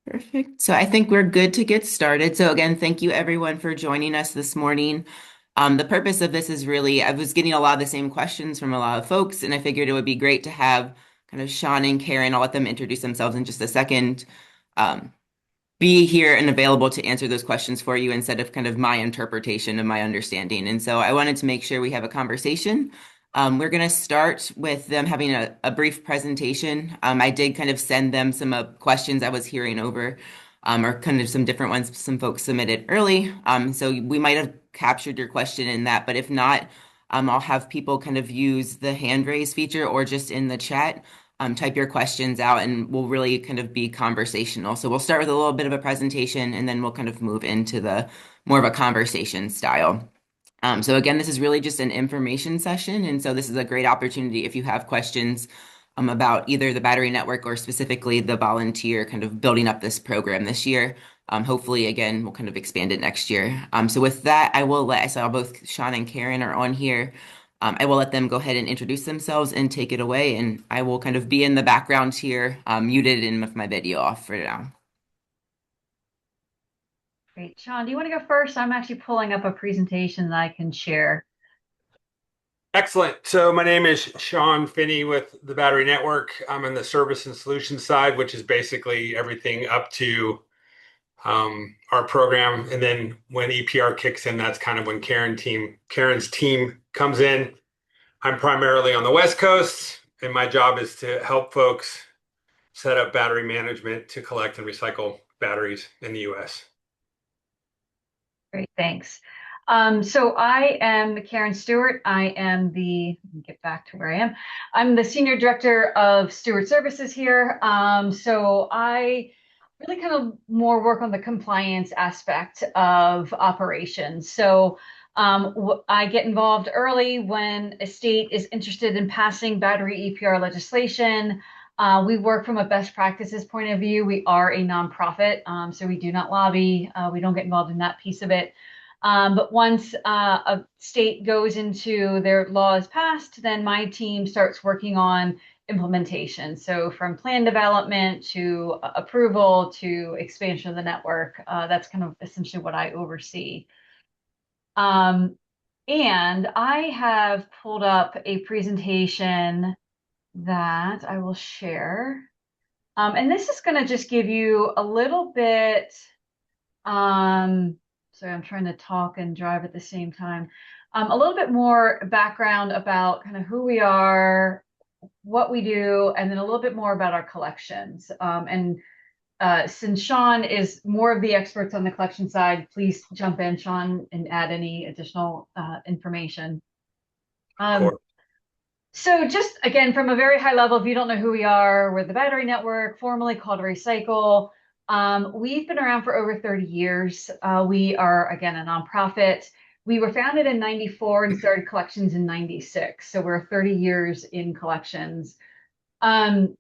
Perfect. So I think we're good to get started. So again, thank you everyone for joining us this morning. The purpose of this is really, I was getting a lot of the same questions from a lot of folks, and I figured it would be great to have kind of Sean and Karen. I'll let them introduce themselves in just a second. Um, be here and available to answer those questions for you instead of kind of my interpretation of my understanding. And so I wanted to make sure we have a conversation. We're going to start with them having a brief presentation. I did kind of send them some questions I was hearing over, or kind of some different ones some folks submitted early. So we might have captured your question in that, but if not, I'll have people kind of use the hand raise feature or just in the chat type your questions out and we'll really kind of be conversational. So we'll start with a little bit of a presentation and then we'll kind of move into the more of a conversation style. So again, this is really just an information session. And so this is a great opportunity if you have questions about either the battery network or specifically the volunteer kind of building up this program this year. Hopefully, again, we'll kind of expand it next year. So with that, I saw both Sean and Karen are on here. I will let them go ahead and introduce themselves and take it away. And I will kind of be in the background here, muted and with my video off for now. Great. Sean, do you want to go first? I'm actually pulling up a presentation that I can share. Excellent. So my name is Sean Finney with the Battery Network. I'm in the service and solutions side, which is basically everything up to our program. And then when EPR kicks in, that's kind of when Karen's team comes in. I'm primarily on the West Coast, and my job is to help folks set up battery management to collect and recycle batteries in the US. Great, thanks. So I am Karen Stewart. Let me get back to where I am. I'm the Senior Director of Steward Services here. So I really kind of more work on the compliance aspect of operations. So I get involved early when a state is interested in passing battery EPR legislation. We work from a best practices point of view. We are a nonprofit, so we do not lobby. We don't get involved in that piece of it. But once a state goes into their laws passed, then my team starts working on implementation. So from plan development to approval to expansion of the network, that's kind of essentially what I oversee. And I have pulled up a presentation that I will share. And this is going to just give you a little bit, sorry, I'm trying to talk and drive at the same time. A little bit more background about kind of who we are, what we do, and then a little bit more about our collections. And since Sean is more of the experts on the collection side, please jump in, Sean, and add any additional information. Of course. So just again, from a very high level, if you don't know who we are, we're the Battery Network, formerly called Recycle. We've been around for over 30 years. We are, again, a nonprofit. We were founded in 94 and started collections in 96. So we're 30 years in collections. The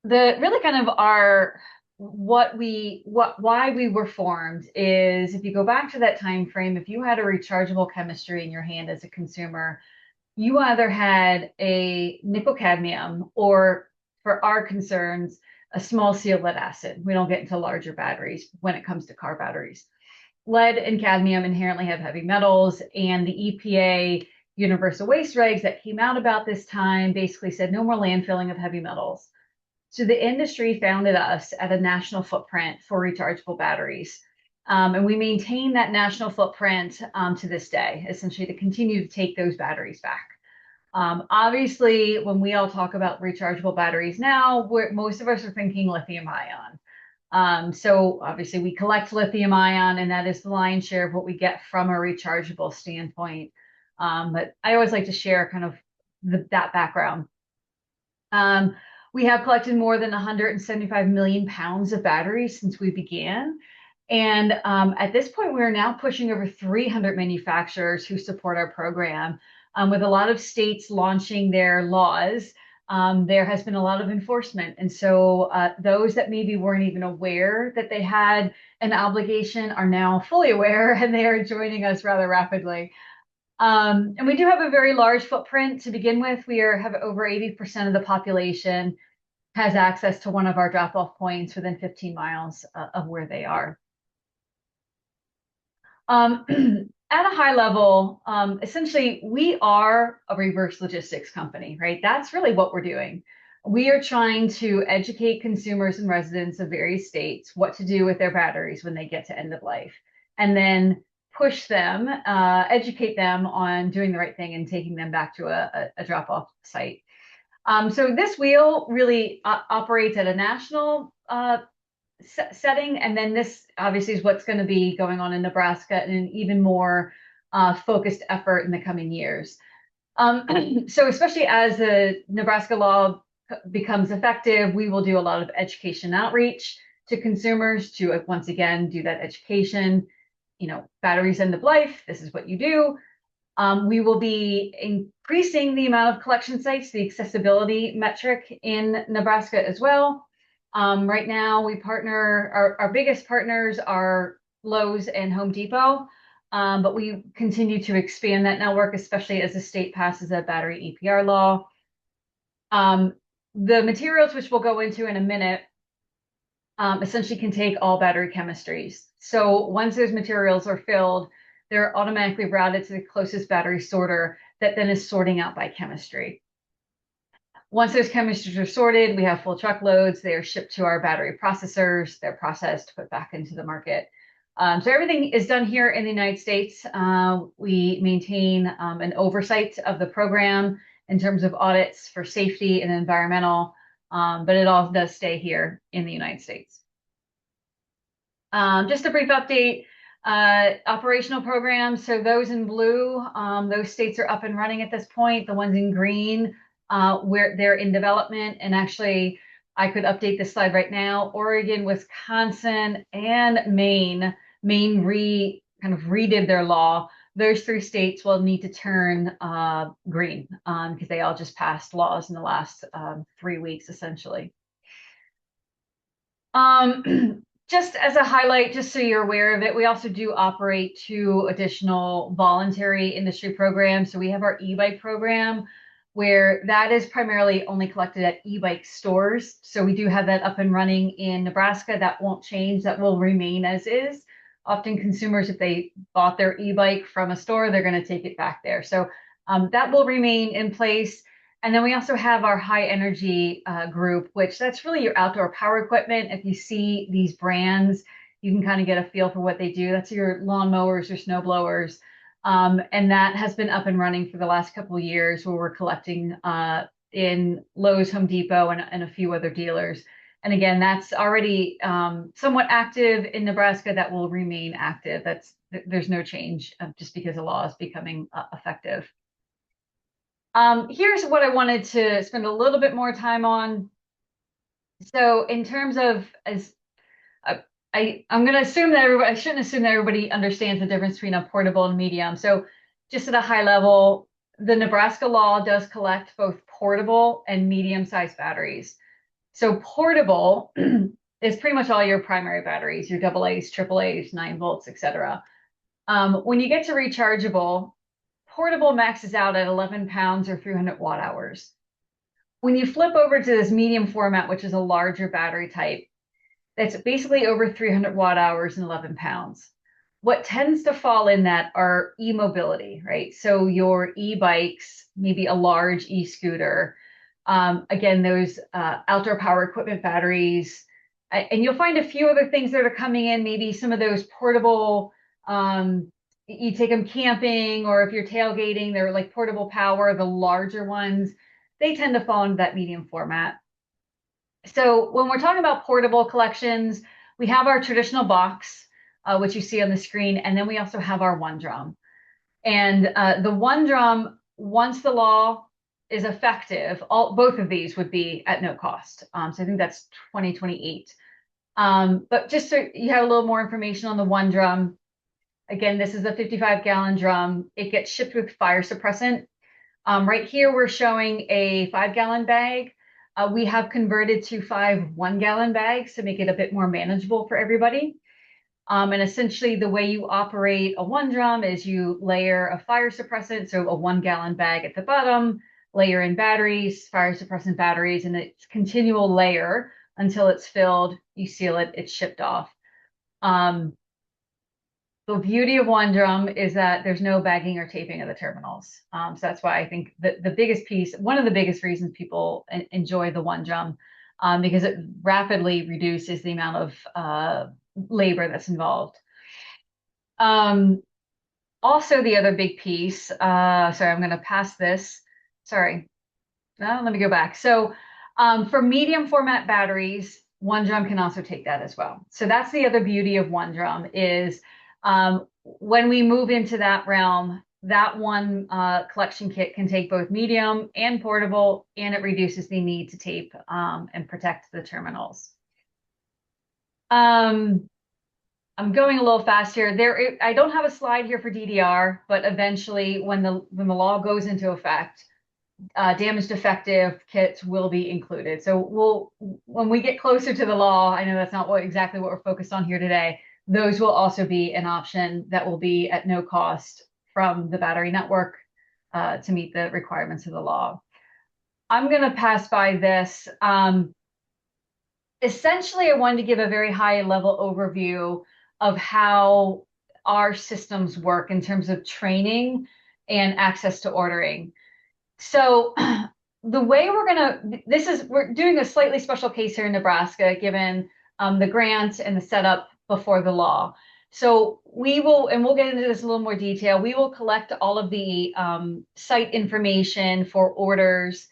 really kind of our why we were formed is if you go back to that time frame, if you had a rechargeable chemistry in your hand as a consumer, you either had a nickel cadmium or, for our concerns, a small seal lead acid. We don't get into larger batteries when it comes to car batteries. Lead and cadmium inherently have heavy metals, and the EPA universal waste regs that came out about this time basically said no more landfilling of heavy metals. So the industry founded us at a national footprint for rechargeable batteries. And we maintain that national footprint to this day, essentially to continue to take those batteries back. Obviously, when we all talk about rechargeable batteries now, most of us are thinking lithium ion. So obviously we collect lithium ion, and that is the lion's share of what we get from a rechargeable standpoint. But I always like to share kind of that background. We have collected more than 175 million pounds of batteries since we began. And at this point, we're now pushing over 300 manufacturers who support our program. With a lot of states launching their laws, there has been a lot of enforcement. And so those that maybe weren't even aware that they had an obligation are now fully aware, and they are joining us rather rapidly. And we do have a very large footprint to begin with. We have over 80% of the population has access to one of our drop-off points within 15 miles of where they are. At a high level, essentially, we are a reverse logistics company, right? That's really what we're doing. We are trying to educate consumers and residents of various states what to do with their batteries when they get to end of life, and then push them, educate them on doing the right thing and taking them back to a drop-off site. So this wheel really operates at a national setting, and then this obviously is what's going to be going on in Nebraska and an even more focused effort in the coming years. So especially as the Nebraska law becomes effective, we will do a lot of education outreach to consumers to once again do that education. Batteries end of life, this is what you do. We will be increasing the amount of collection sites, the accessibility metric in Nebraska as well. Right now, we partner, our biggest partners are Lowe's and Home Depot, but we continue to expand that network, especially as the state passes a battery EPR law. The materials, which we'll go into in a minute, essentially can take all battery chemistries. So once those materials are filled, they're automatically routed to the closest battery sorter that then is sorting out by chemistry. Once those chemistries are sorted, we have full truckloads. They are shipped to our battery processors. They're processed, put back into the market. So everything is done here in the United States. We maintain an oversight of the program in terms of audits for safety and environmental, but it all does stay here in the United States. Just a brief update. Operational programs. So those in blue, those states are up and running at this point. The ones in green, where they're in development. And actually, I could update this slide right now. Oregon, Wisconsin, and Maine. Maine kind of redid their law. Those three states will need to turn green because they all just passed laws in the last 3 weeks, essentially. Just as a highlight, just so you're aware of it, we also do operate 2 additional voluntary industry programs. So we have our e-bike program, where that is primarily only collected at e-bike stores. So we do have that up and running in Nebraska. That won't change. That will remain as is. Often consumers, if they bought their e-bike from a store, they're going to take it back there. So that will remain in place. And then we also have our high energy group, which that's really your outdoor power equipment. If you see these brands, you can kind of get a feel for what they do. That's your lawn mowers, your snow blowers. And that has been up and running for the last couple of years, where we're collecting in Lowe's, Home Depot, and a few other dealers. And again, that's already somewhat active in Nebraska. That will remain active. There's no change just because the law is becoming effective. Here's what I wanted to spend a little bit more time on. So in terms of, I'm going to assume that I shouldn't assume that everybody understands the difference between a portable and medium. So just at a high level, the Nebraska law does collect both portable and medium-sized batteries. So portable is pretty much all your primary batteries, your AA's, AAA's, 9 volts, etc. When you get to rechargeable, portable maxes out at 11 pounds or 300 watt hours. When you flip over to this medium format, which is a larger battery type, that's basically over 300 watt hours and 11 pounds. What tends to fall in that are e-mobility, right? So your e-bikes, maybe a large e-scooter, again, those outdoor power equipment batteries, and you'll find a few other things that are coming in, maybe some of those portable, you take them camping, or if you're tailgating, they're like portable power, the larger ones, they tend to fall into that medium format. So when we're talking about portable collections, we have our traditional box, which you see on the screen, and then we also have our one drum. And the one drum, once the law is effective, both of these would be at no cost. So I think that's 2028. But just so you have a little more information on the one drum, again, this is a 55-gallon drum. It gets shipped with fire suppressant. Right here, we're showing a 5-gallon bag. We have converted to 5 1-gallon bags to make it a bit more manageable for everybody. And essentially, the way you operate a one drum is you layer a fire suppressant, so a 1-gallon bag at the bottom, layer in batteries, fire suppressant batteries, and it's continual layer until it's filled. You seal it, it's shipped off. The beauty of one drum is that there's no bagging or taping of the terminals. So that's why I think the biggest piece, one of the biggest reasons people enjoy the one drum, because it rapidly reduces the amount of labor that's involved. Also, the other big piece, sorry, I'm going to pass this. Sorry, let me go back. So for medium format batteries, one drum can also take that as well. So that's the other beauty of one drum is when we move into that realm, that one collection kit can take both medium and portable, and it reduces the need to tape and protect the terminals. I'm going a little fast here. I don't have a slide here for DDR, but eventually, when the law goes into effect, damaged defective kits will be included. So when we get closer to the law, I know that's not exactly what we're focused on here today. Those will also be an option that will be at no cost from the battery network to meet the requirements of the law. I'm going to pass by this. Essentially, I wanted to give a very high level overview of how our systems work in terms of training and access to ordering. So the way we're doing a slightly special case here in Nebraska, given the grant and the setup before the law. So we'll get into this in a little more detail. We will collect all of the site information for orders,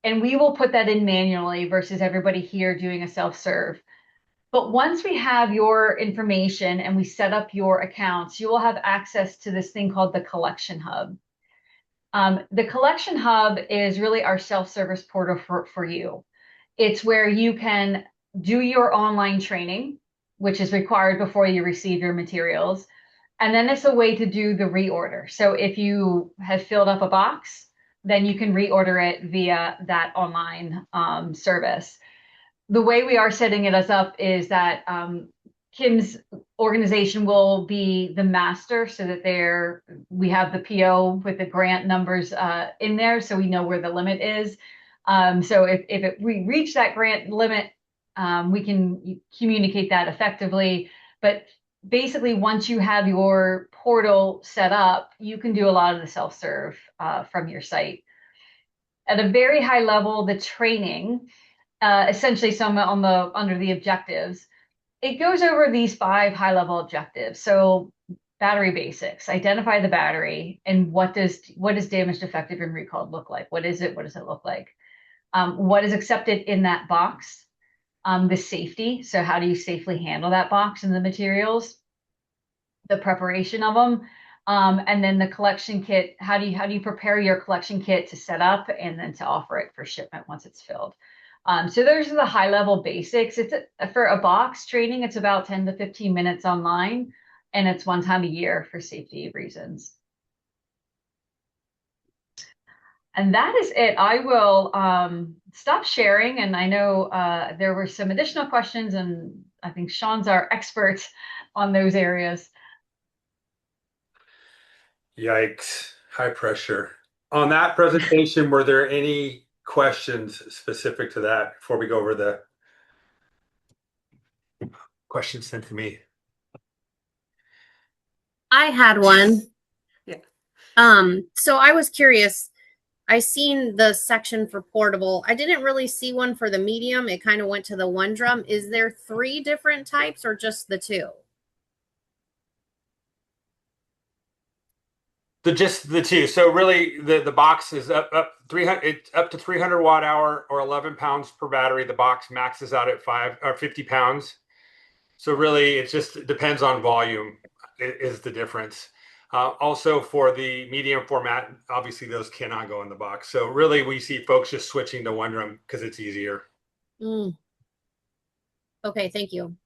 and we will put that in manually versus everybody here doing a self-serve. But once we have your information and we set up your accounts, you will have access to this thing called the Collection Hub. The Collection Hub is really our self-service portal for you. It's where you can do your online training, which is required before you receive your materials. And then it's a way to do the reorder. So if you have filled up a box, then you can reorder it via that online service. The way we are setting it up is that Kim's organization will be the master so that we have the PO with the grant numbers in there so we know where the limit is. So we reach that grant limit, we can communicate that effectively. But basically, once you have your portal set up, you can do a lot of the self-serve from your site. At a very high level, the training, essentially some under the objectives, it goes over these 5 high-level objectives. So battery basics, identify the battery, and what does damaged, defective, and recalled look like? What is it? What does it look like? What is accepted in that box? The safety, so how do you safely handle that box and the materials? The preparation of them, and then the collection kit. How do you prepare your collection kit to set up and then to offer it for shipment once it's filled? So those are the high level basics. For a box training, it's about 10 to 15 minutes online, and it's one time a year for safety reasons. And that is it. I will stop sharing. And I know there were some additional questions, and I think Sean's our expert on those areas. Yikes, high pressure. On that presentation, were there any questions specific to that before we go over the questions sent to me? I had one. Yeah. So I was curious. I seen the section for portable. I didn't really see one for the medium. It kind of went to the one drum. Is there 3 different types or just the 2? Just the 2. So really, the box is up 300. It's up to 300 watt hour or 11 pounds per battery. The box maxes out at 5 or 50 pounds. So really, it just depends on volume is the difference. Also, for the medium format, obviously those cannot go in the box. So really, we see folks just switching to one drum because it's easier. Okay, thank you.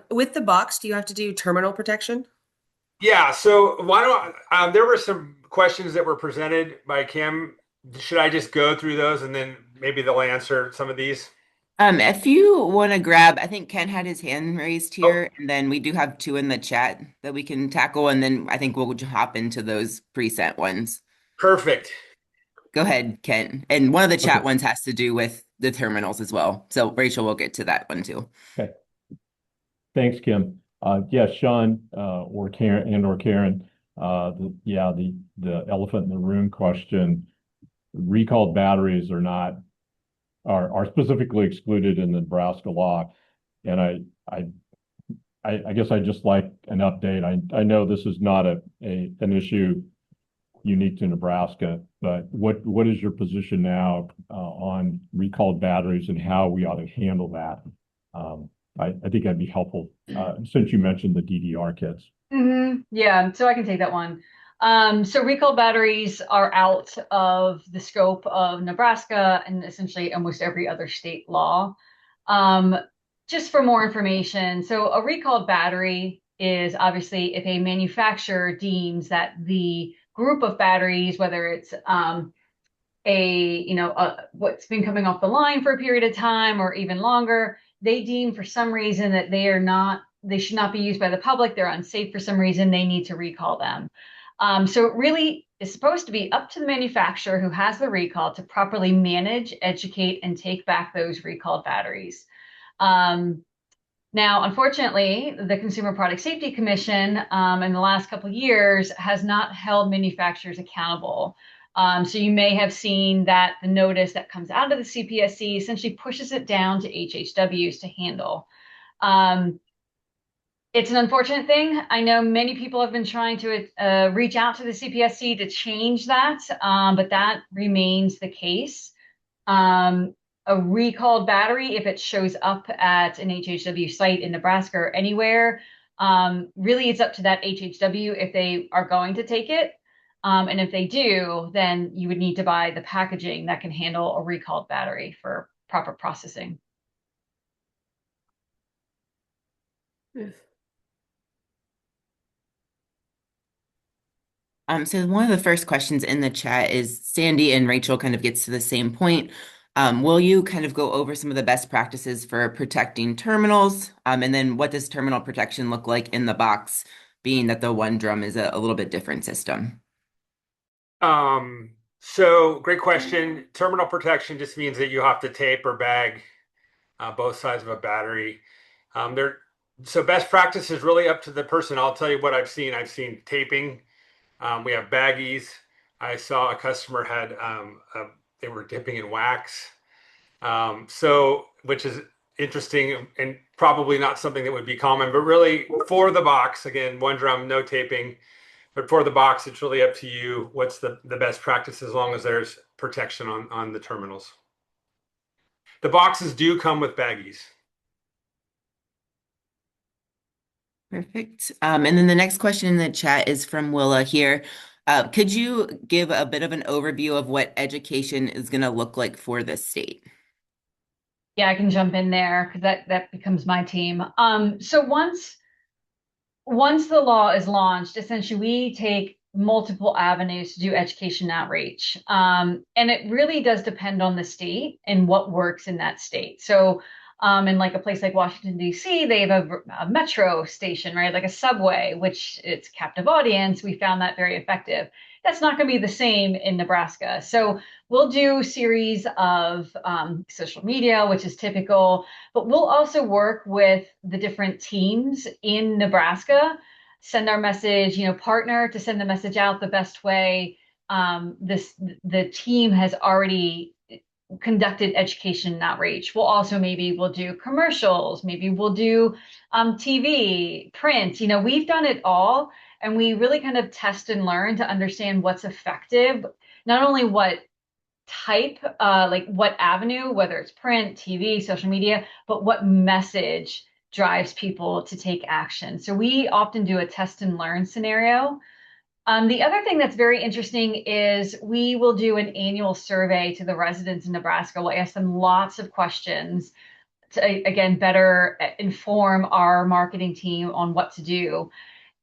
With the box, do you have to do terminal protection? Yeah. So why don't there were some questions that were presented by Kim. Should I just go through those and then maybe they'll answer some of these? If you want to grab, I think Ken had his hand raised Oh, here, and then we do have two in the chat that we can tackle, and then I think we'll hop into those preset ones. perfect. Go ahead, Ken. And one of the Okay. chat ones has to do with the terminals as well. So Rachel will get to that one too. Okay. Thanks, Kim. Yes, Sean, or Karen, the elephant in the room question. Recalled batteries are specifically excluded in the Nebraska law. And I guess I just like an update. I know this is not an issue unique to Nebraska, but what is your position now on recalled batteries and how we ought to handle that? I think that'd be helpful since you mentioned the DDR kits. Yeah, so I can take that one. So recall batteries are out of the scope of Nebraska and essentially almost every other state law. Um, just for more information, so a recalled battery is obviously if a manufacturer deems that the group of batteries, whether it's what's been coming off the line for a period of time or even longer, they deem for some reason that they should not be used by the public, they're unsafe for some reason, they need to recall them. So it really is supposed to be up to the manufacturer who has the recall to properly manage, educate, and take back those recalled batteries. Now, unfortunately, the Consumer Product Safety Commission in the last couple of years has not held manufacturers accountable. So you may have seen that the notice that comes out of the CPSC essentially pushes it down to HHWs to handle. It's an unfortunate thing. I know many people have been trying to reach out to the CPSC to change that, but that remains the case. A recalled battery, if it shows up at an HHW site in Nebraska or anywhere, really it's up to that HHW if they are going to take it. And if they do, then you would need to buy the packaging that can handle a recalled battery for proper processing. So one of the first questions in the chat is Sandy and Rachel kind of gets to the same point. Will you kind of go over some of the best practices for protecting terminals? And then what does terminal protection look like in the box, being that the one drum is a little bit different system? So great question. Terminal protection just means that you have to tape or bag both sides of a battery. So best practice is really up to the person. I'll tell you what I've seen. I've seen taping. We have baggies. I saw a customer had they were dipping in wax. Which is interesting and probably not something that would be common, but really for the box, again, one drum, no taping. But for the box, it's really up to you. What's the best practice as long as there's protection on the terminals. The boxes do come with baggies. Perfect. And then the next question in the chat is from Willa here. Could you give a bit of an overview of what education is going to look like for this state? Yeah, I can jump in there because that becomes my team. So once the law is launched, essentially we take multiple avenues to do education outreach. And it really does depend on the state and what works in that state. So in like a place like Washington, D.C., they have a metro station, right? Like a subway, which it's captive audience. We found that very effective. That's not going to be the same in Nebraska. So we'll do series of social media, which is typical, but we'll also work with the different teams in Nebraska, send our message, partner to send the message out the best way. The team has already conducted education and outreach. We'll do commercials, maybe we'll do TV, print. We've done it all, and we really kind of test and learn to understand what's effective, not only what type, like what avenue, whether it's print, TV, social media, but what message drives people to take action. So we often do a test and learn scenario. The other thing that's very interesting is we will do an annual survey to the residents in Nebraska. We'll ask them lots of questions to, again, better inform our marketing team on what to do.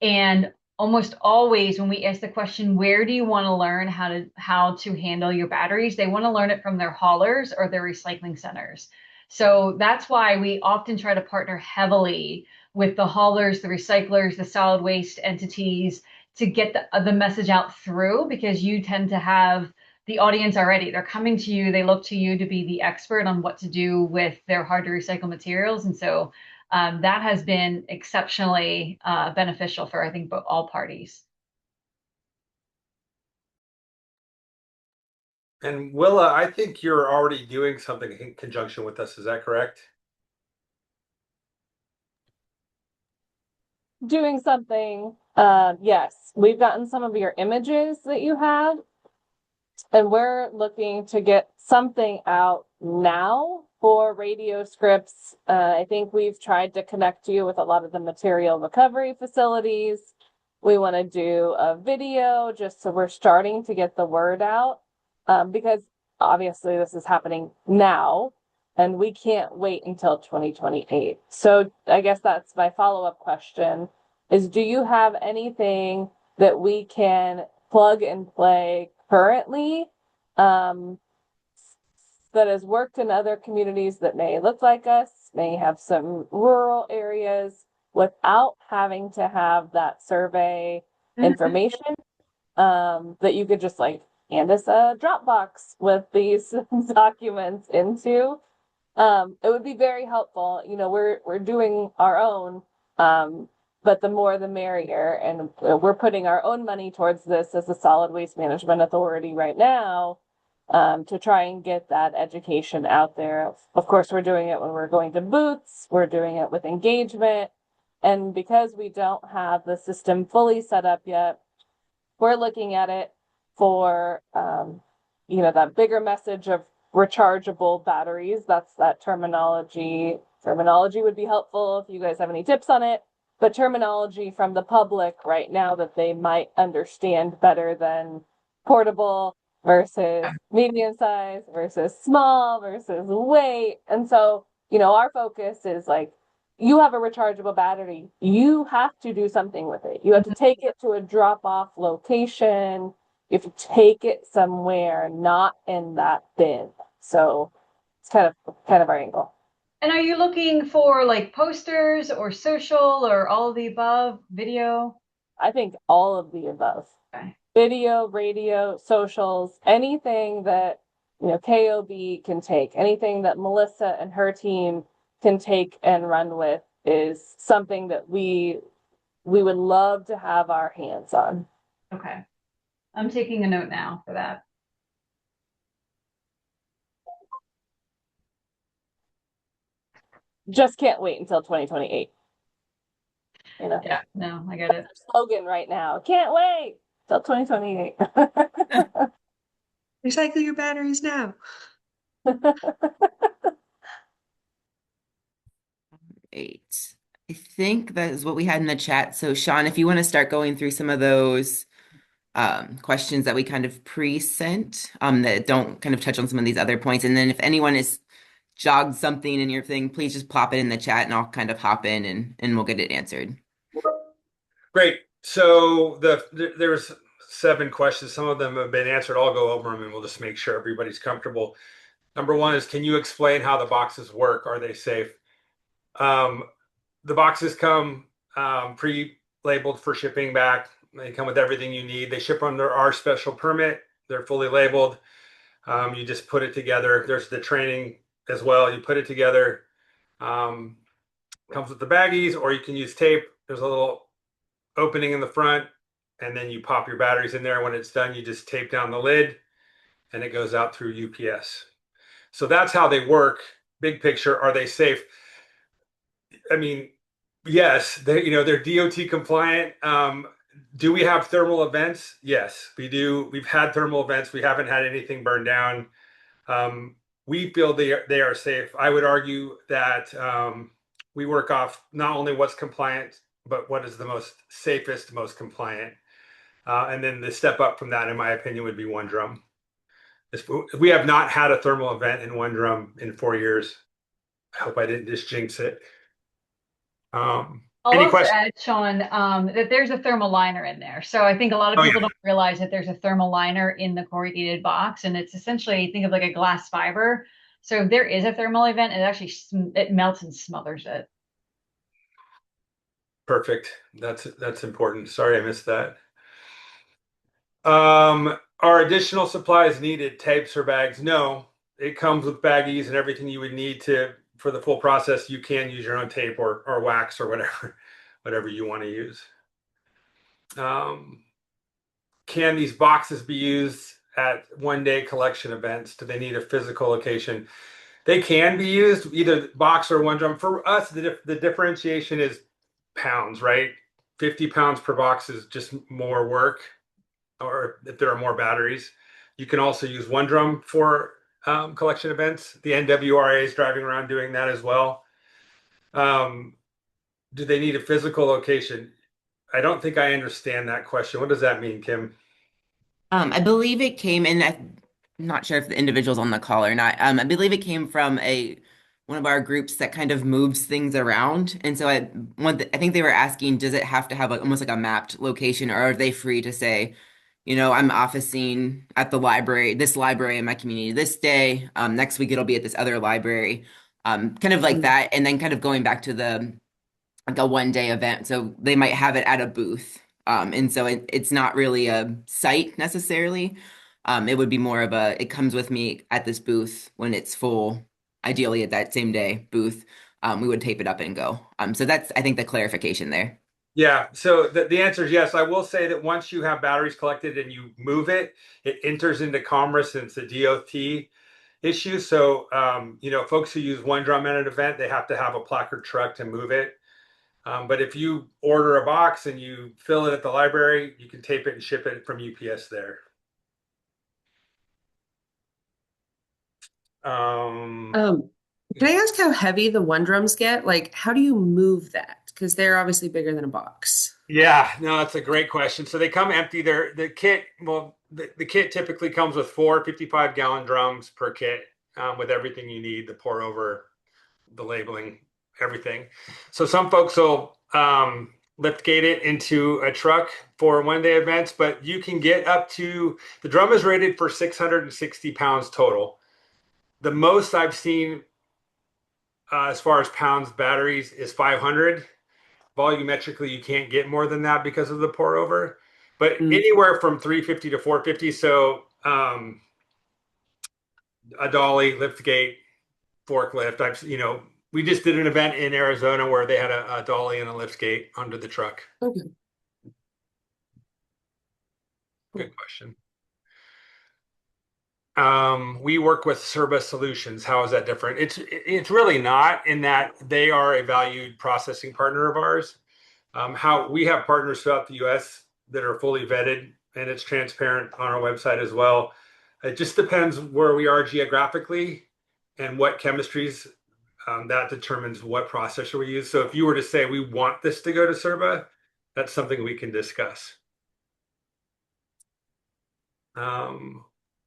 And almost always when we ask the question, where do you want to learn how to handle your batteries? They want to learn it from their haulers or their recycling centers. So that's why we often try to partner heavily with the haulers, the recyclers, the solid waste entities to get the message out through, because you tend to have the audience already. They're coming to you, they look to you to be the expert on what to do with their hard to recycle materials. And so that has been exceptionally beneficial for, I think, all parties. And Willa, I think you're already doing something in conjunction with us. Is that correct? Doing something. Yes, we've gotten some of your images that you had, and we're looking to get something out now for radio scripts. I think we've tried to connect you with a lot of the material recovery facilities. We want to do a video just so we're starting to get the word out, because obviously this is happening now and we can't wait until 2028. So I guess that's my follow-up question is, do you have anything that we can plug and play currently that has worked in other communities that may look like us, may have some rural areas without having to have that survey information, that you could just like hand us a Dropbox with these documents into? It would be very helpful. You know, we're doing our own, but the more the merrier. And we're putting our own money towards this as a solid waste management authority right now, to try and get that education out there. Of course, we're doing it when we're going to booths, we're doing it with engagement. And because we don't have the system fully set up yet, we're looking at it for, that bigger message of rechargeable batteries. That's that terminology. Terminology would be helpful if you guys have any tips on it, but terminology from the public right now that they might understand better than portable versus medium size versus small versus weight. And so, our focus is like, you have a rechargeable battery. You have to do something with it. You have to take it to a drop off location. You have to take it somewhere, not in that bin. So it's kind of our angle. And are you looking for like posters or social or all of the above, video? I think all of the above. Okay. Video, radio, socials, anything that KOB can take, anything that Melissa and her team can take and run with is something that we would love to have our hands on. Okay. I'm taking a note now for that. Just can't wait until 2028. Yeah, no, I get it. Slogan right now. Can't wait till 2028. Recycle your batteries now. Eight. I think that is what we had in the chat. So Sean, if you want to start going through some of those questions that we kind of pre-sent, that don't kind of touch on some of these other points. And then if anyone has jogged something in your thing, please just plop it in the chat and I'll kind of hop in and we'll get it answered. Great. So there's 7 questions. Some of them have been answered. I'll go over them and we'll just make sure everybody's comfortable. Number 1 is, can you explain how the boxes work? Are they safe? The boxes come pre-labeled for shipping back. They come with everything you need. They ship under our special permit. They're fully labeled. You just put it together. There's the training as well. You put it together. Comes with the baggies, or you can use tape. There's a little opening in the front, and then you pop your batteries in there. When it's done, you just tape down the lid, and it goes out through UPS. So that's how they work. Big picture, are they safe? I mean, yes, they're DOT compliant. Do we have thermal events? Yes, we do. We've had thermal events. We haven't had anything burned down. We feel they are safe. I would argue that we work off not only what's compliant, but what is the most safest, most compliant. And then the step up from that, in my opinion, would be One Drum. We have not had a thermal event in One Drum in 4 years. I hope I didn't just jinx it. I'll Any also questions? add, Sean, that there's a thermal liner in there. So I think a lot of people don't realize that there's a thermal liner in the corrugated box, and it's essentially, think of like a glass fiber. So if there is a thermal event, it actually it melts and smothers it. Perfect. That's important. Sorry, I missed that. Are additional supplies needed, tapes or bags? No, it comes with baggies and everything you would need to for the full process. You can use your own tape or wax or whatever you want to use. Can these boxes be used at one-day collection events? Do they need a physical location? They can be used either box or one drum. For us, the differentiation is pounds, right? 50 pounds per box is just more work, or if there are more batteries. You can also use one drum for collection events. The NWRA is driving around doing that as well. Do they need a physical location? I don't think I understand that question. What does that mean, Kim? I believe it came in. I'm not sure if the individual's on the call or not. I believe it came from a one of our groups that kind of moves things around. And so I think they were asking, does it have to have like almost like a mapped location, or are they free to say, I'm officing at the library, this library in my community this day. Next week it'll be at this other library. Kind of like that. And then kind of going back to the like a 1 day event. So they might have it at a booth. And so it's not really a site necessarily. It would be more of it comes with me at this booth when it's full, ideally at that same day booth. We would tape it up and go. So that's, I think, the clarification there. Yeah, so the answer is yes. I will say that once you have batteries collected and you move it, it enters into Commerce and it's a DOT issue. So, folks who use one drum at an event, they have to have a placard truck to move it. But if you order a box and you fill it at the library, you can tape it and ship it from UPS there. Can I ask how heavy the one drums get? Like, how do you move that? Because they're obviously bigger than a box. Yeah, no, that's a great question. So they come empty. The kit, well, the kit typically comes with 4 55-gallon drums per kit, with everything you need, the pour over, the labeling, everything. So some folks will lift gate it into a truck for 1 day events, but you can get up to, the drum is rated for 660 pounds total. The most I've seen as far as pounds batteries is 500. Volumetrically, you can't get more than that because of the pour over, but anywhere from 350 to 450. So a dolly, lift gate, forklift. We just did an event in Arizona where they had a dolly and a lift gate under the truck. Okay. Good question. We work with Cerba Solutions. How is that different? It's really not, in that they are a valued processing partner of ours. How we have partners throughout the U.S. that are fully vetted, and it's transparent on our website as well. It just depends where we are geographically and what chemistries, that determines what processor we use. So if you were to say we want this to go to Cerba, that's something we can discuss.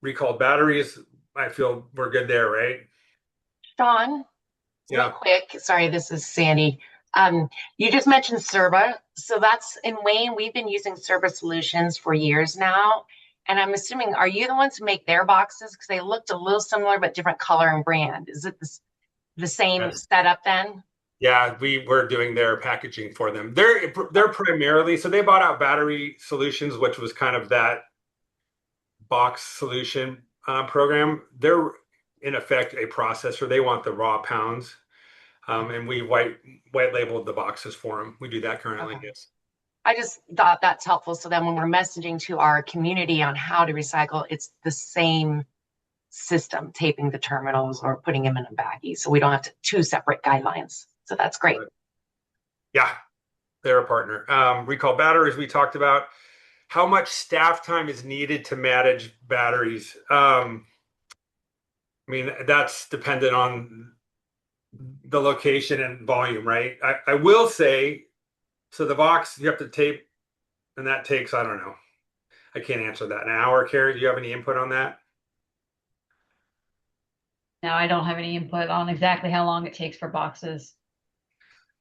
Recalled batteries, I feel we're good there, right? Sean, Yeah. real quick. Sorry, this is Sandy. You just mentioned Cerba. So that's in Wayne. We've been using Cerba Solutions for years now. And I'm assuming, are you the ones who make their boxes? Because they looked a little similar, but different color and brand. Is it the same Yes. setup then? Yeah, we're doing their packaging for them. They're primarily, so they bought out Battery Solutions, which was kind of that box solution program. They're in effect a processor. They want the raw pounds, and we white labeled the boxes for them. We do that currently. Okay. Yes. I just thought that's helpful. So then when we're messaging to our community on how to recycle, it's the same system, taping the terminals or putting them in a baggie. So we don't have two separate guidelines. So that's great. Yeah, they're a partner. Recall batteries we talked about. How much staff time is needed to manage batteries? I mean, that's dependent on the location and volume, right? I will say, so the box you have to tape, and that takes, I don't know. I can't answer that. An hour, Carrie, do you have any input on that? Now, I don't have any input on exactly how long it takes for boxes.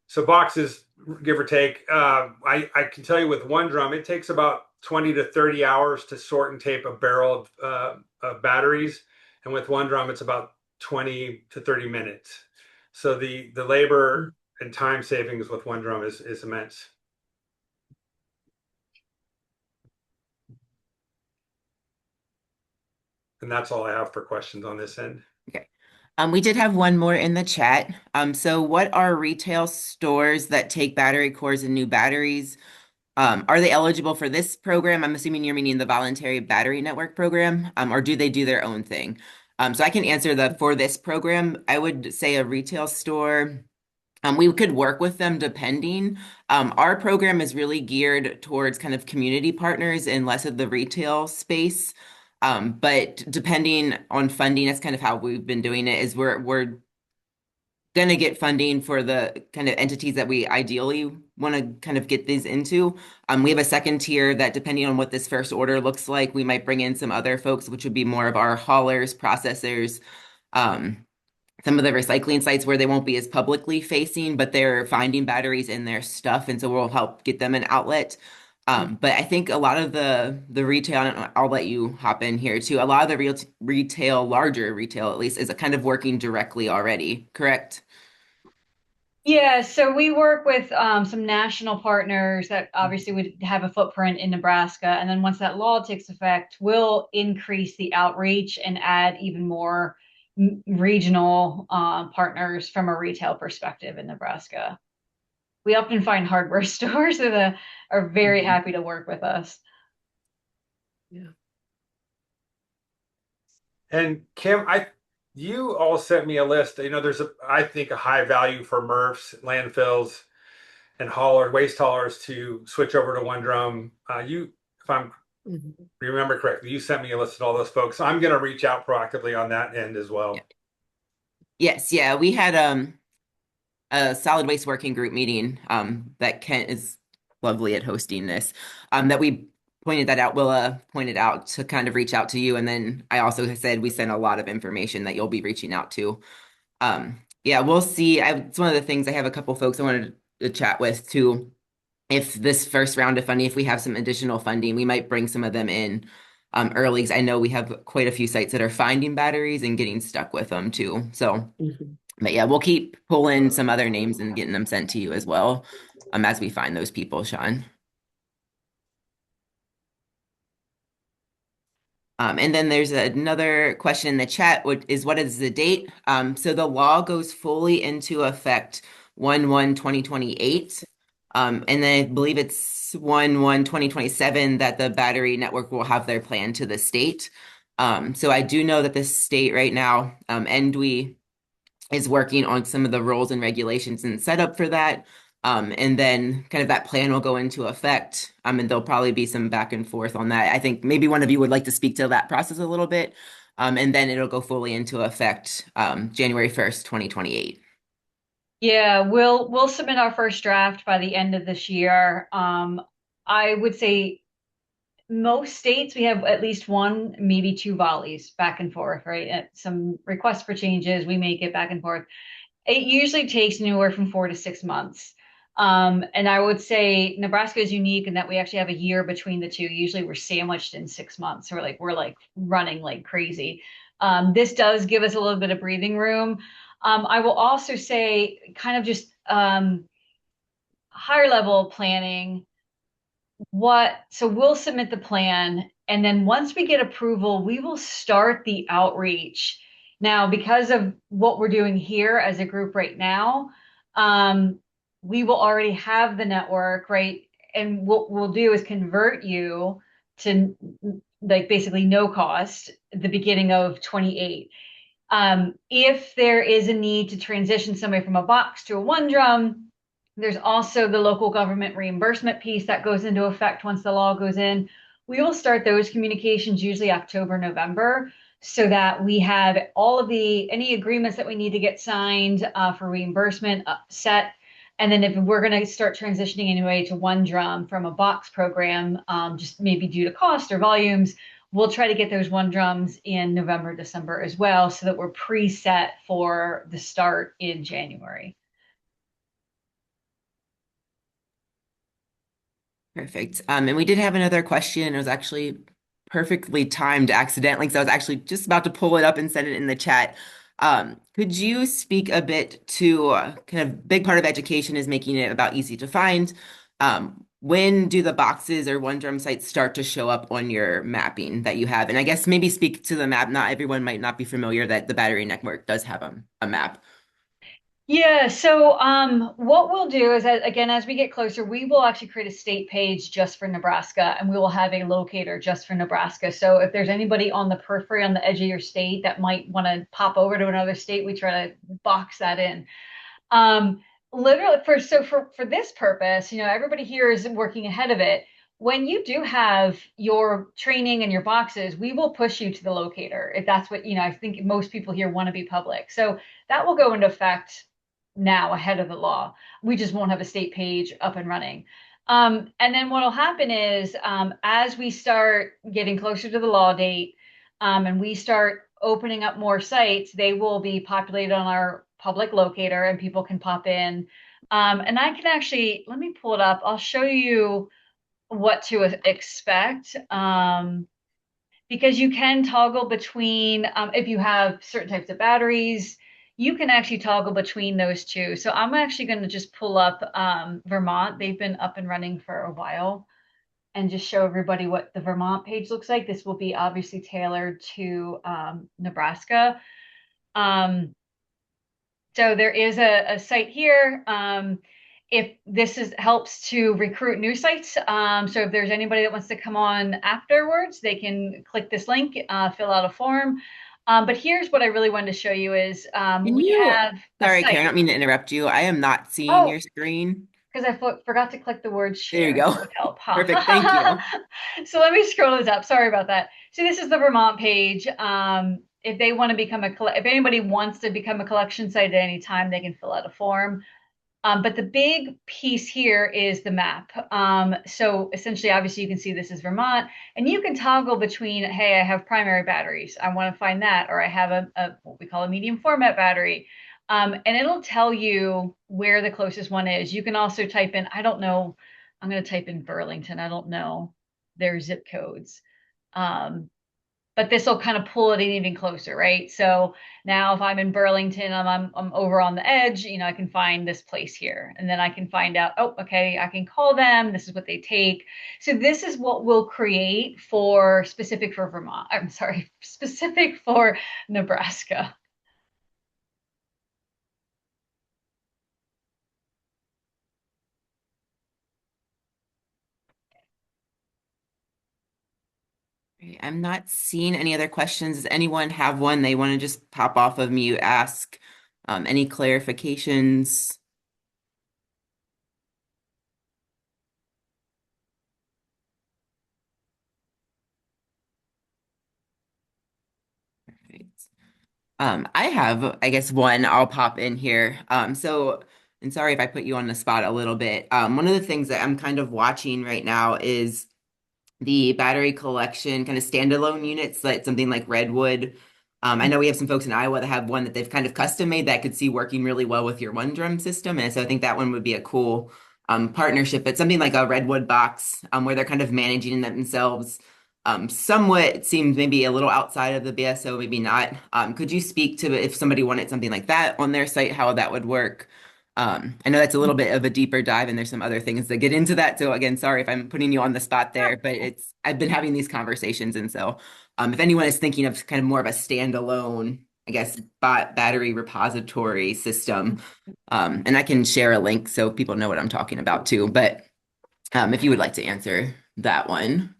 So boxes, give or take, I can tell you with one drum, it takes about 20 to 30 hours to sort and tape a barrel of batteries. And with one drum, it's about 20 to 30 minutes. So the labor and time savings with one drum is immense. And that's all I have for questions on this end. Okay. We did have one more in the chat. So what are retail stores that take battery cores and new batteries? Are they eligible for this program? I'm assuming you're meaning the Voluntary Battery Network program, or do they do their own thing? So I can answer for this program. I would say a retail store. We could work with them depending. Our program is really geared towards kind of community partners and less of the retail space. But depending on funding, that's kind of how we've been doing it, is we're going to get funding for the kind of entities that we ideally want to kind of get these into. We have a second tier that, depending on what this first order looks like, we might bring in some other folks, which would be more of our haulers, processors, some of the recycling sites where they won't be as publicly facing, but they're finding batteries in their stuff, and so we'll help get them an outlet. But I think a lot of the retail, and I'll let you hop in here too. A lot of the retail, larger retail at least, is kind of working directly already, correct? Yeah, so we work with some national partners that obviously would have a footprint in Nebraska. And then once that law takes effect, we'll increase the outreach and add even more regional partners from a retail perspective in Nebraska. We often find hardware stores that are very happy to work with us. Yeah. And Kim, you all sent me a list. You know, there's I think a high value for MRFs, landfills, and waste haulers to switch over to one drum. If I'm remember correctly, you sent me a list of all those folks. So I'm going to reach out proactively on that end as well. Yeah. Yes, yeah, we had a solid waste working group meeting that Kent is lovely at hosting this, that we pointed that out. Willa pointed out to kind of reach out to you, and then I also said we sent a lot of information that you'll be reaching out to. Yeah, we'll see. It's one of the things, I have a couple folks I wanted to chat with too. If this first round of funding, if we have some additional funding, we might bring some of them in early, because I know we have quite a few sites that are finding batteries and getting stuck with them too. So, but yeah, we'll keep pulling some other names and getting them sent to you as well, as we find those people, Sean. And then there's another question in the chat, what is the date? So the law goes fully into effect 1/1/2028. And then I believe it's 1/1/2027 that the battery network will have their plan to the state. So I do know that the state right now, ENDWE, is working on some of the rules and regulations and setup for that. And then kind of that plan will go into effect. And there'll probably be some back and forth on that. I think maybe one of you would like to speak to that process a little bit. And then it'll go fully into effect January 1st, 2028. Yeah, we'll submit our first draft by the end of this year. I would say most states we have at least one, maybe two volleys back and forth, right? And some requests for changes, we make it back and forth. It usually takes anywhere from 4 to 6 months. And I would say Nebraska is unique in that we actually have a year between the two. Usually we're sandwiched in 6 months. So we're like running like crazy. This does give us a little bit of breathing room. I will also say kind of just higher level planning. So we'll submit the plan, and then once we get approval, we will start the outreach. Now, because of what we're doing here as a group right now, we will already have the network, right? And what we'll do is convert you to like basically no cost at the beginning of 28. If there is a need to transition somebody from a box to a one drum, there's also the local government reimbursement piece that goes into effect once the law goes in. We will start those communications usually October, November, so that we have all of any agreements that we need to get signed for reimbursement set. And then if we're going to start transitioning anyway to one drum from a box program, just maybe due to cost or volumes, we'll try to get those one drums in November, December as well, so that we're preset for the start in January. Perfect. And we did have another question. It was actually perfectly timed accidentally, because I was actually just about to pull it up and send it in the chat. Could you speak a bit to kind of big part of education is making it about easy to find? When do the boxes or one drum sites start to show up on your mapping that you have? And I guess maybe speak to the map. Not everyone might not be familiar that the battery network does have a map. Yeah, so what we'll do is, again, as we get closer, we will actually create a state page just for Nebraska, and we will have a locator just for Nebraska. So if there's anybody on the periphery, on the edge of your state that might want to pop over to another state, we try to box that in. Um, Literally, for this purpose, everybody here is working ahead of it. When you do have your training and your boxes, we will push you to the locator if that's what, I think most people here want to be public. So that will go into effect now ahead of the law. We just won't have a state page up and running. And then what will happen is as we start getting closer to the law date and we start opening up more sites, they will be populated on our public locator and people can pop in. And I can actually, let me pull it up. I'll show you what to expect. Because you can toggle between, if you have certain types of batteries, you can actually toggle between those two. So I'm actually going to just pull up Vermont. They've been up and running for a while and just show everybody what the Vermont page looks like. This will be obviously tailored to Nebraska. So there is a site here. If this helps to recruit new sites, so if there's anybody that wants to come on afterwards, they can click this link, fill out a form. But here's what I really wanted to show you is Can we you, have a sorry, Karen, I site. don't mean to interrupt you. I am not seeing Oh, your screen. because I forgot to click the word There you share. go. That would help, Perfect. Thank huh? you. So let me scroll this up. Sorry about that. So this is the Vermont page. If they want to become if anybody wants to become a collection site at any time, they can fill out a form. But the big piece here is the map. So essentially, obviously, you can see this is Vermont, and you can toggle between, hey, I have primary batteries. I want to find that, or I have what we call a medium format battery. And it'll tell you where the closest one is. You can also type in, I don't know, I'm going to type in Burlington. I don't know their zip codes. Um, but this will kind of pull it in even closer, right? So now if I'm in Burlington, I'm over on the edge, I can find this place here. And then I can find out, oh, okay, I can call them. This is what they take. So this is what we'll create for specific for Vermont. I'm sorry, specific for Nebraska. Okay, I'm not seeing any other questions. Does anyone have one they want to just pop off of mute, ask any clarifications? Perfect. I have, I guess, one I'll pop in here. And sorry if I put you on the spot a little bit. One of the things that I'm kind of watching right now is the battery collection kind of standalone units, like something like Redwood. I know we have some folks in Iowa that have one that they've kind of custom made that could see working really well with your one drum system. And so I think that one would be a cool partnership. But something like a Redwood box where they're kind of managing them themselves. Somewhat it seems maybe a little outside of the BSO, maybe not. Could you speak to if somebody wanted something like that on their site, how that would work? I know that's a little bit of a deeper dive, and there's some other things that get into that. So again, sorry if I'm putting you on the spot there, but I've been having these conversations, and so if anyone is thinking of kind of more of a standalone, I guess, battery repository system, and I can share a link so people know what I'm talking about too. But if you would like to answer that one,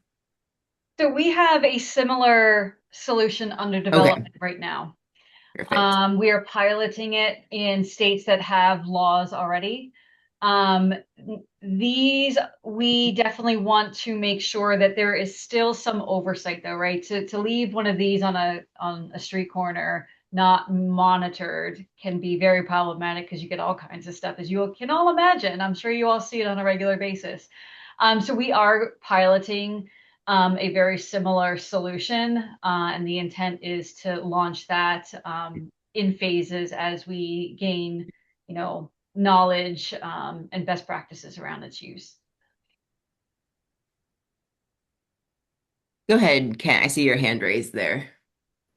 So we have a similar solution under okay, development right now. perfect. We are piloting it in states that have laws already. Um, these, we definitely want to make sure that there is still some oversight though, right? To leave one of these on a street corner not monitored can be very problematic because you get all kinds of stuff as you can all imagine. I'm sure you all see it on a regular basis. So we are piloting a very similar solution, and the intent is to launch that in phases as we gain, knowledge and best practices around its use. Go ahead, Ken. I see your hand raised there.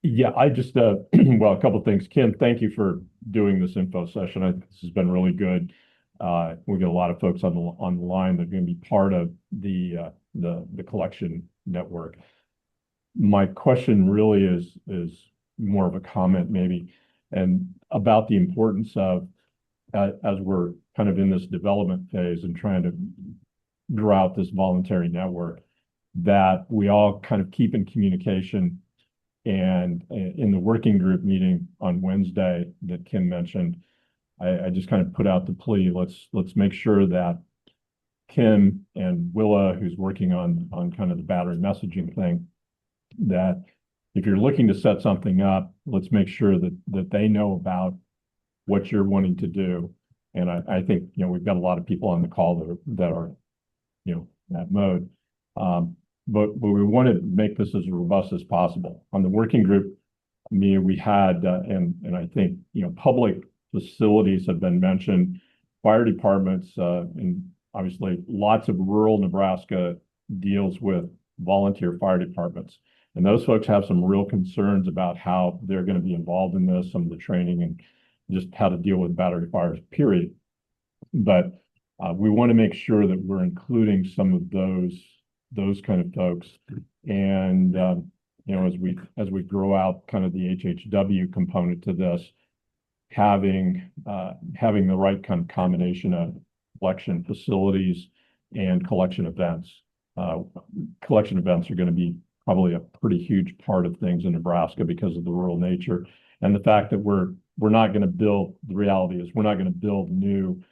Yeah, I just well, a couple of things. Kim, thank you for doing this info session. This has been really good. We get a lot of folks on the line that are going to be part of the collection network. My question really is more of a comment maybe, and about the importance of as we're kind of in this development phase and trying to grow out this voluntary network, that we all kind of keep in communication. And in the working group meeting on Wednesday that Kim mentioned, I just kind of put out the plea, let's make sure that Kim and Willa, who's working on kind of the battery messaging thing, that if you're looking to set something up, let's make sure that they know about what you're wanting to do. And I think, we've got a lot of people on the call that are that mode. But we want to make this as robust as possible. On the working group, we had, and I think, public facilities have been mentioned, fire departments, and obviously lots of rural Nebraska deals with volunteer fire departments. And those folks have some real concerns about how they're going to be involved in this, some of the training and just how to deal with battery fires, period. But we want to make sure that we're including some of those kind of folks. And as we grow out kind of the HHW component to this, having the right kind of combination of collection facilities and collection events. Collection events are going to be probably a pretty huge part of things in Nebraska because of the rural nature and the fact that we're not going to build. The reality is we're not going to build new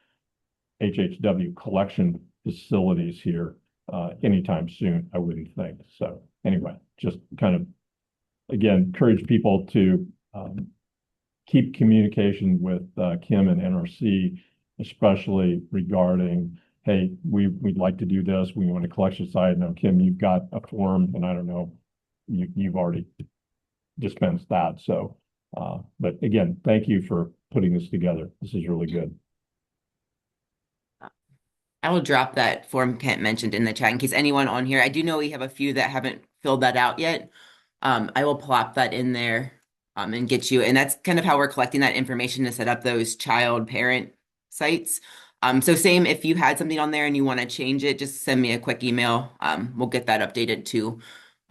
HHW collection facilities here anytime soon, I wouldn't think. So anyway, just kind of, again, encourage people to keep communication with Kim and NRC, especially regarding, hey, we'd like to do this. We want a collection site. Now, Kim, you've got a form, and I don't know, you've already dispensed that. So, but again, thank you for putting this together. This is really good. I will drop that form Kent mentioned in the chat in case anyone on here. I do know we have a few that haven't filled that out yet. I will plop that in there and get you. And that's kind of how we're collecting that information to set up those child parent sites. So same, if you had something on there and you want to change it, just send me a quick email. We'll get that updated too.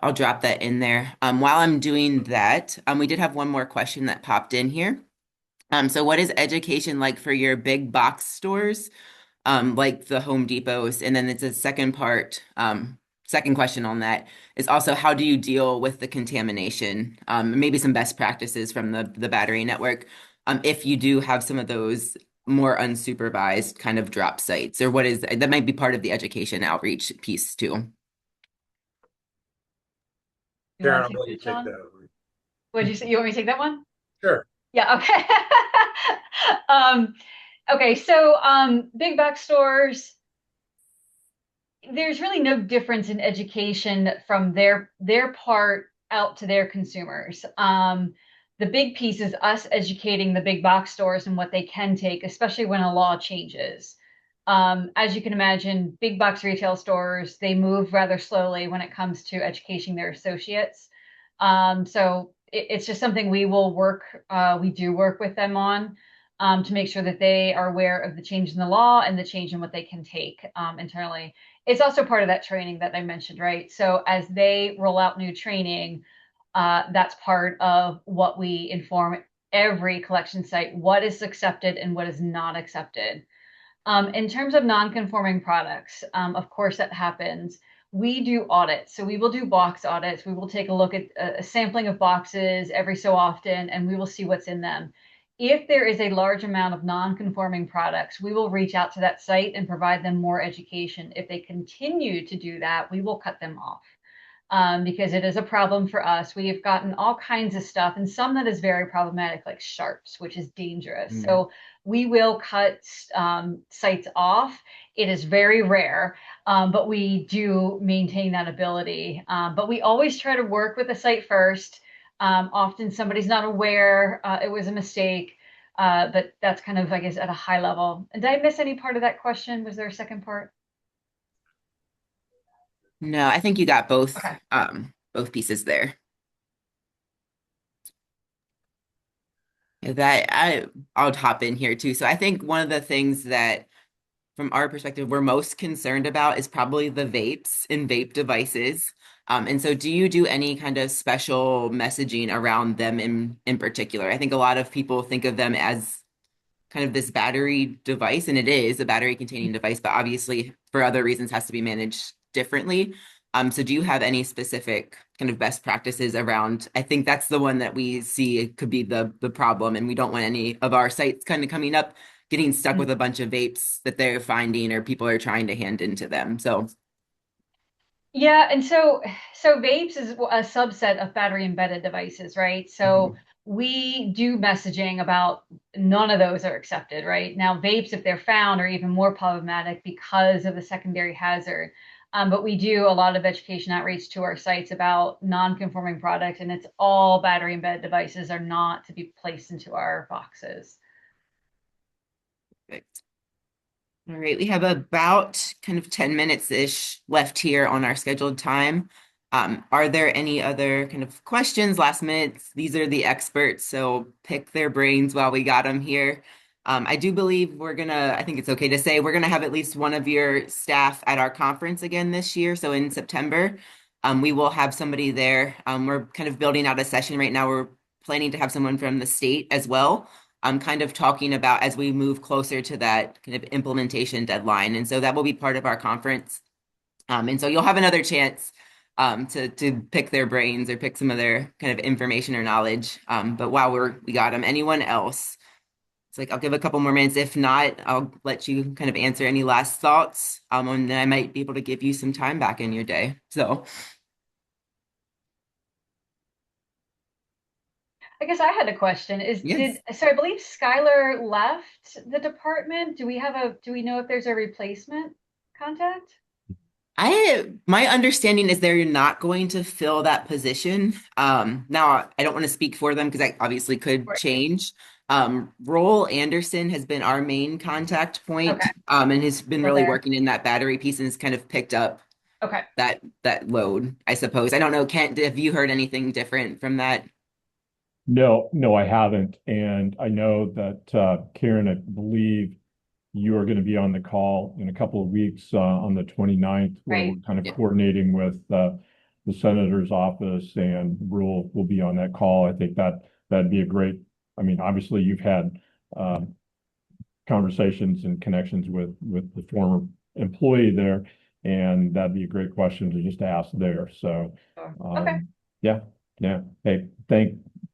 I'll drop that in there. While I'm doing that, we did have one more question that popped in here. So what is education like for your big box stores? Like the Home Depots. And then it's a second part, second question on that is also how do you deal with the contamination? Maybe some best practices from the battery network. If you do have some of those more unsupervised kind of drop sites, or what is that might be part of the education outreach piece too. Karen, I'll let you take that over. What did you say? You want me to take that one? Sure. Yeah, okay. Okay, so big box stores, there's really no difference in education from their part out to their consumers. The big piece is us educating the big box stores and what they can take, especially when a law changes. As you can imagine, big box retail stores, they move rather slowly when it comes to educating their associates. So it's just something we do work with them on. To make sure that they are aware of the change in the law and the change in what they can take internally. It's also part of that training that I mentioned, right? So as they roll out new training, that's part of what we inform every collection site, what is accepted and what is not accepted. In terms of non-conforming products, of course that happens. We do audits. So we will do box audits. We will take a look at a sampling of boxes every so often, and we will see what's in them. If there is a large amount of non-conforming products, we will reach out to that site and provide them more education. If they continue to do that, we will cut them off because it is a problem for us. We have gotten all kinds of stuff and some that is very problematic, like sharps, which is dangerous. So we will cut sites off. It is very rare, but we do maintain that ability. But we always try to work with the site first. Often somebody's not aware it was a mistake, but that's kind of, I guess, at a high level. And did I miss any part of that question? Was there a second part? No, I think you got both Okay. both pieces there. I'll hop in here too. So I think one of the things that from our perspective we're most concerned about is probably the vapes and vape devices. And so do you do any kind of special messaging around them in particular? I think a lot of people think of them as kind of this battery device, and it is a battery containing device, but obviously for other reasons has to be managed differently. So do you have any specific kind of best practices around? I think that's the one that we see could be the problem, and we don't want any of our sites kind of coming up getting stuck with a bunch of vapes that they're finding or people are trying to hand into them. So Yeah, and so vapes is a subset of battery embedded devices, right? So we do messaging about none of those are accepted, right? Now vapes, if they're found, are even more problematic because of the secondary hazard. But we do a lot of education outreach to our sites about non-conforming products, and it's all battery embedded devices are not to be placed into our boxes. all right, we have about kind of 10 minutes-ish left here on our scheduled time. Are there any other kind of questions, last minutes? These are the experts, so pick their brains while we got them here. I do believe I think it's okay to say, we're gonna have at least one of your staff at our conference again this year. So in September, we will have somebody there. We're kind of building out a session right now. We're planning to have someone from the state as well. I'm kind of talking about as we move closer to that kind of implementation deadline. And so that will be part of our conference. And so you'll have another chance to pick their brains or pick some of their kind of information or knowledge. But while we got them, anyone else? It's like I'll give a couple more minutes. If not, I'll let you kind of answer any last thoughts. And then I might be able to give you some time back in your day. So I guess I had a question. yes. So I believe Skylar left the department. Do we know if there's a replacement contact? My understanding is they're not going to fill that position. Now I don't want to speak for them because I obviously could Right. change. Roel Anderson has been our main contact point, Okay. and has been Still really there. working in that battery piece and has kind of picked up Okay. that load, I suppose. I don't know, Kent, have you heard anything different from that? No, no, I haven't. And I know that Karen, I believe you are going to be on the call in a couple of weeks on the 29th, where we're Right. kind of Yeah. coordinating with the senator's office, and Rule will be on that call. I think that'd be a great, I mean, obviously you've had conversations and connections with the former employee there, and that'd be a great question to just ask there. So Sure. Okay. yeah, yeah. Hey,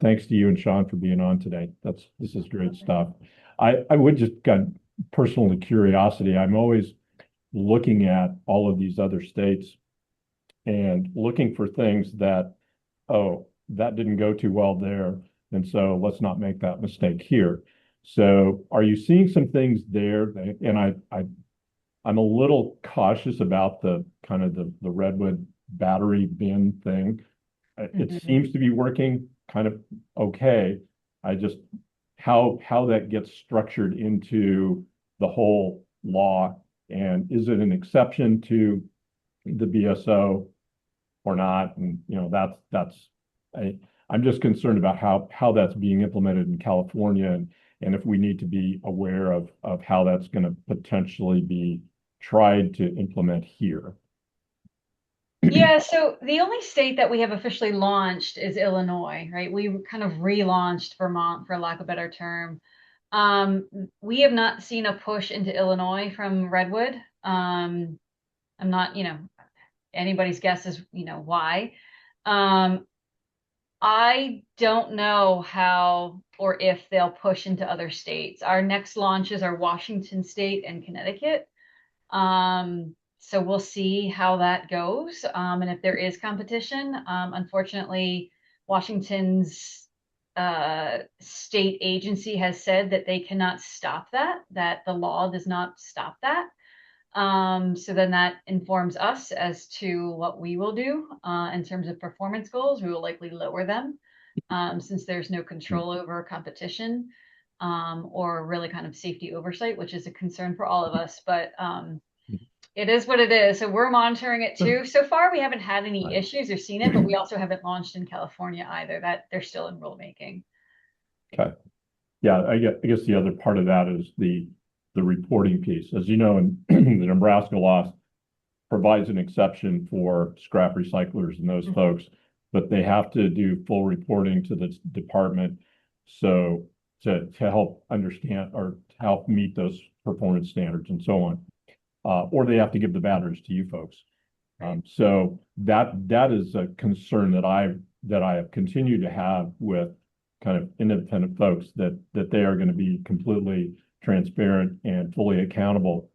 thanks to you and Sean for being on today. This is great stuff. I would just got personal curiosity. I'm always looking at all of these other states and looking for things that, oh, that didn't go too well there. And so let's not make that mistake here. So are you seeing some things there? And I'm a little cautious about the kind of the Redwood battery bin thing. It Mhm. seems to be working kind of okay. I just how that gets structured into the whole law, and is it an exception to the BSO or not? And that's I'm just concerned about how that's being implemented in California, and if we need to be aware of how that's going to potentially be tried to implement here. Yeah, so the only state that we have officially launched is Illinois, right? We kind of relaunched Vermont, for lack of a better term. Um, we have not seen a push into Illinois from Redwood. I'm not, anybody's guess is, why. Um, I don't know how or if they'll push into other states. Our next launches are Washington State and Connecticut. So we'll see how that goes. And if there is competition, unfortunately, Washington's state agency has said that they cannot stop that the law does not stop that. So then that informs us as to what we will do in terms of performance goals. We will likely lower them since there's no control over competition or really kind of safety oversight, which is a concern for all of us. But it is what it is. So we're monitoring it too. So far, we haven't had any Right. issues or seen it, but we also haven't launched in California either. That they're still in rulemaking. Okay. Yeah, I guess the other part of that is the reporting piece. As you know, in the Nebraska law provides an exception for scrap recyclers and those folks, but they have to do full reporting to the department. So to help understand or to help meet those performance standards and so on, or they have to give the batteries to you folks. So that is a concern that I have continued to have with kind of independent folks that they are going to be completely transparent and fully accountable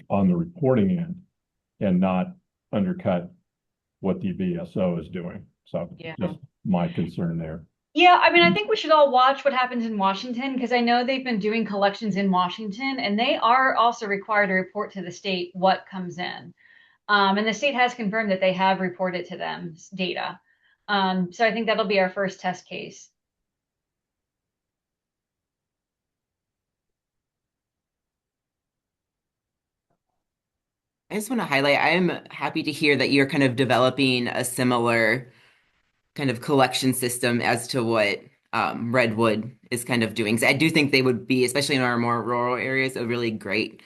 on the reporting end and not undercut what the VSO is doing. So just my concern there. Yeah, I mean, I think we should all watch what happens in Washington because I know they've been doing collections in Washington and they are also required to report to the state what comes in. And the state has confirmed that they have reported to them data. So I think that'll be our first test case. I just want to highlight, I'm happy to hear that you're kind of developing a similar kind of collection system as to what Redwood is kind of doing. 'Cause I do think they would be, especially in our more rural areas, a really great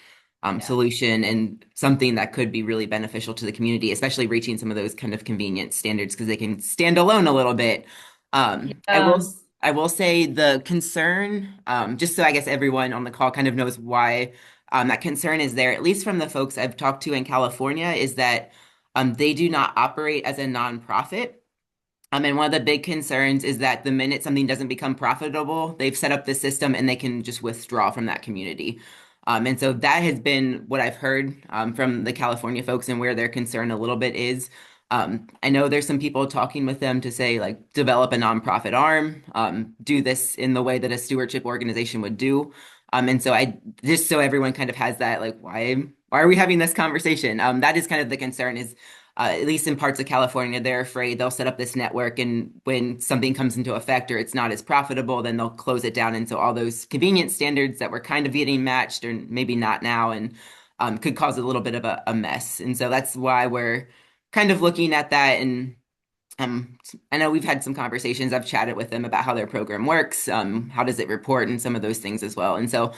solution and something that could be really beneficial to the community, especially reaching some of those kind of convenience standards because they can stand alone a little bit. I will say the concern, just so I guess everyone on the call kind of knows why that concern is there, at least from the folks I've talked to in California, is that they do not operate as a nonprofit. And one of the big concerns is that the minute something doesn't become profitable, they've set up the system and they can just withdraw from that community. And so that has been what I've heard from the California folks and where their concern a little bit is. I know there's some people talking with them to say, like, develop a nonprofit arm, do this in the way that a stewardship organization would do. And so I just so everyone kind of has that, like, why are we having this conversation? That is kind of the concern is at least in parts of California, they're afraid they'll set up this network, and when something comes into effect or it's not as profitable, then they'll close it down. And so all those convenience standards that were kind of getting matched or maybe not now and could cause a little bit of a mess. And so that's why we're kind of looking at that. And I know we've had some conversations. I've chatted with them about how their program works, how does it report, and some of those things as well. And so,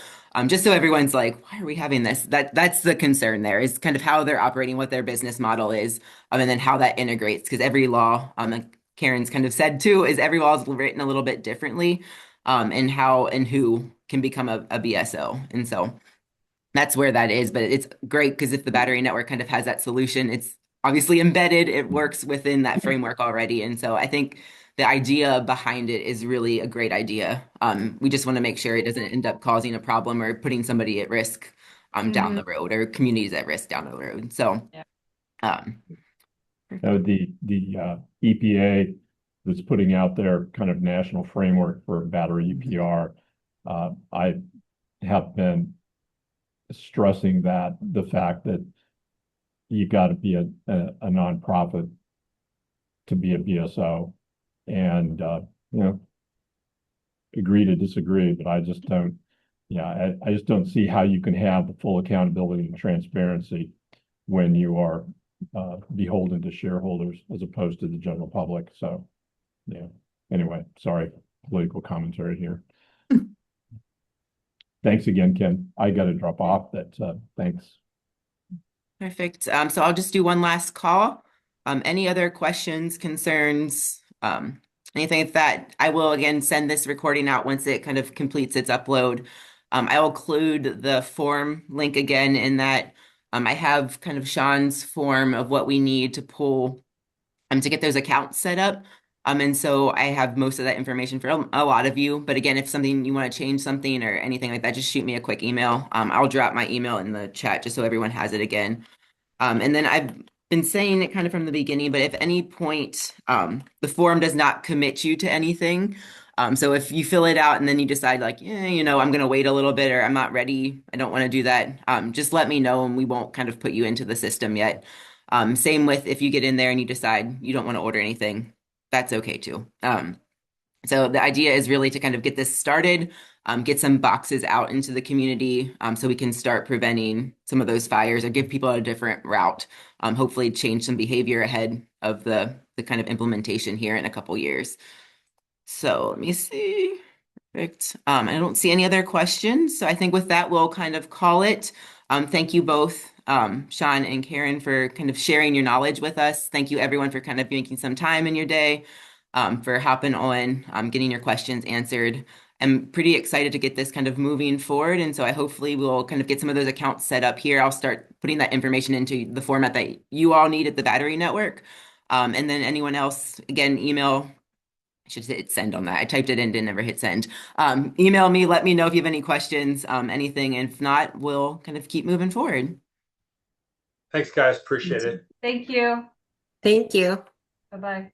just so everyone's like, why are we having this? That's the concern there is kind of how they're operating, what their business model is, and then how that integrates. Because every law, like Karen's kind of said too, is every law is written a little bit differently, and how and who can become a BSO. And so that's where that is. But it's great because if the battery network kind of has that solution, it's obviously embedded, it works within that framework already. And so I think the idea behind it is really a great idea. We just want to make sure it doesn't end up causing a problem or putting somebody at risk down the road or communities at risk down the road. So the EPA that's putting out their kind of national framework for battery EPR. I have been stressing that the fact that you've got to be a nonprofit to be a BSO, and agree to disagree, but I just don't. Yeah, I just don't see how you can have the full accountability and transparency when you are beholden to shareholders as opposed to the general public. So, yeah. Anyway, sorry, political commentary here. Thanks again, Ken. I got to drop off. Thanks. Perfect. So I'll just do one last call. Any other questions, concerns, anything like that? I will again send this recording out once it kind of completes its upload. I will include the form link again in that I have kind of Sean's form of what we need to pull to get those accounts set up. And so I have most of that information for a lot of you. But again, if something you want to change something or anything like that, just shoot me a quick email. I'll drop my email in the chat just so everyone has it again. And then I've been saying it kind of from the beginning, but if at any point the form does not commit you to anything, so if you fill it out and then you decide like, yeah, I'm going to wait a little bit or I'm not ready, I don't want to do that, just let me know and we won't kind of put you into the system yet. Same with if you get in there and you decide you don't want to order anything, that's okay too. So the idea is really to kind of get this started, get some boxes out into the community so we can start preventing some of those fires or give people a different route, hopefully change some behavior ahead of the kind of implementation here in a couple years. So let me see. Perfect. I don't see any other questions. So I think with that, we'll kind of call it. Thank you both, Sean and Karen, for kind of sharing your knowledge with us. Thank you, everyone, for kind of making some time in your day, for hopping on, getting your questions answered. I'm pretty excited to get this kind of moving forward. And so I hopefully will kind of get some of those accounts set up here. I'll start putting that information into the format that you all need at the Battery Network. And then anyone else, again, email. I should hit send on that. I typed it in, didn't ever hit send. Email me, let me know if you have any questions, anything. And if not, we'll kind of keep moving forward. Thanks, guys. Appreciate it. Thank you. Thank you. Bye-bye.